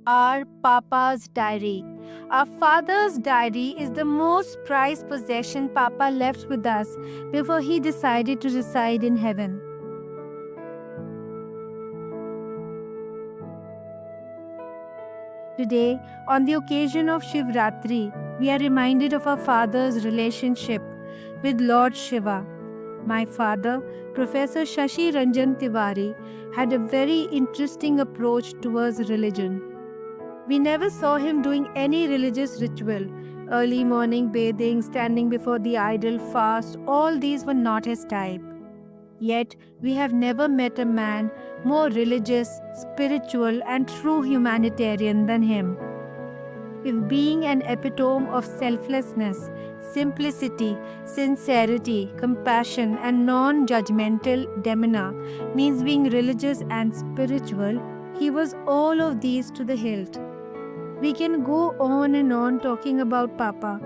our Papa's diary. Our father's diary is the most prized possession Papa left with us before he decided to reside in heaven. Today, on the occasion of Shivratri, we are reminded of our father's relationship with Lord Shiva. My father, Professor Shashi Ranjan Tiwari, had a very interesting approach towards religion. We never saw him doing any religious ritual. Early morning bathing, standing before the idol, fast, all these were not his type. Yet, we have never met a man more religious, spiritual, and true humanitarian than him. If being an epitome of selflessness, simplicity, sincerity, compassion, and non judgmental demeanor means being religious and spiritual, he was all of these to the hilt. We can go on and on talking about Papa,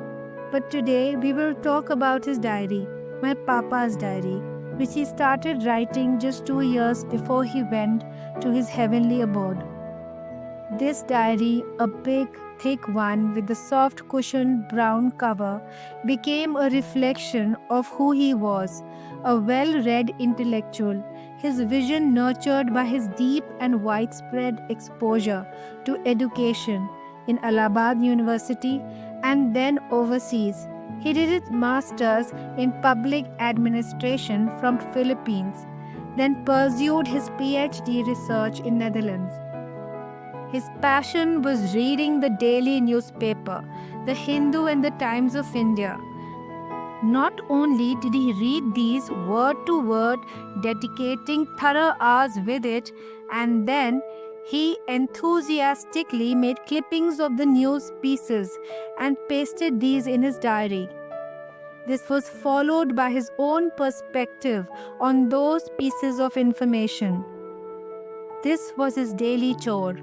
but today we will talk about his diary, my Papa's diary, which he started writing just 2 years before he went to his heavenly abode. This diary, a big, thick one with a soft cushioned brown cover, became a reflection of who he was, a well-read intellectual, his vision nurtured by his deep and widespread exposure to education in Allahabad University and then overseas. He did his master's in public administration from Philippines, then pursued his PhD research in Netherlands. His passion was reading the daily newspaper, The Hindu and the Times of India. Not only did he read these word to word, dedicating thorough hours with it, and then he enthusiastically made clippings of the news pieces and pasted these in his diary. This was followed by his own perspective on those pieces of information. This was his daily chore.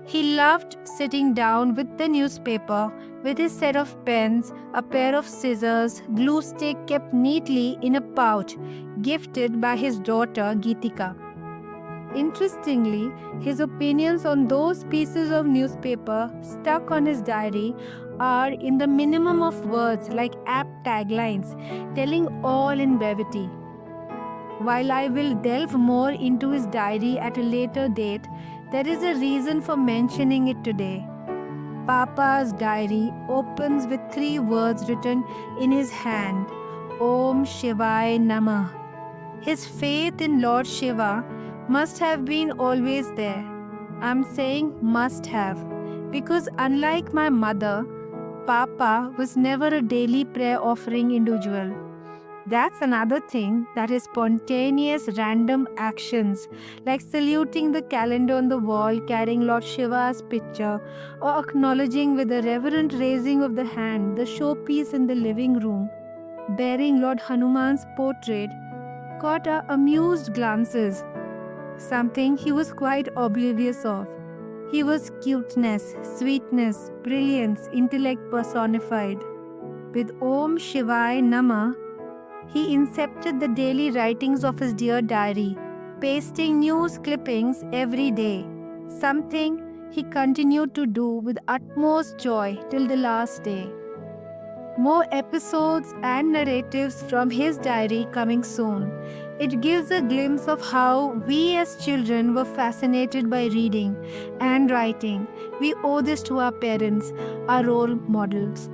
He loved sitting down with the newspaper, with his set of pens, a pair of scissors, glue stick kept neatly in a pouch, gifted by his daughter Geetika. Interestingly, his opinions on those pieces of newspaper stuck on his diary are in the minimum of words, like apt taglines, telling all in brevity. While I will delve more into his diary at a later date, there is a reason for mentioning it today. Papa's diary opens with 3 words written in his hand, Om Shivaya Namah. His faith in Lord Shiva must have been always there. I'm saying must have, because unlike my mother, Papa was never a daily prayer offering individual. That's another thing, that is spontaneous random actions like saluting the calendar on the wall carrying Lord Shiva's picture, or acknowledging with a reverent raising of the hand the showpiece in the living room bearing Lord Hanuman's portrait, caught our amused glances, something he was quite oblivious of. He was cuteness, sweetness, brilliance, intellect personified. With Om Shivaya Namah, he incepted the daily writings of his dear diary, pasting news clippings every day, something he continued to do with utmost joy till the last day. More episodes and narratives from his diary coming soon. It gives a glimpse of how we as children were fascinated by reading and writing. We owe this to our parents, our role models.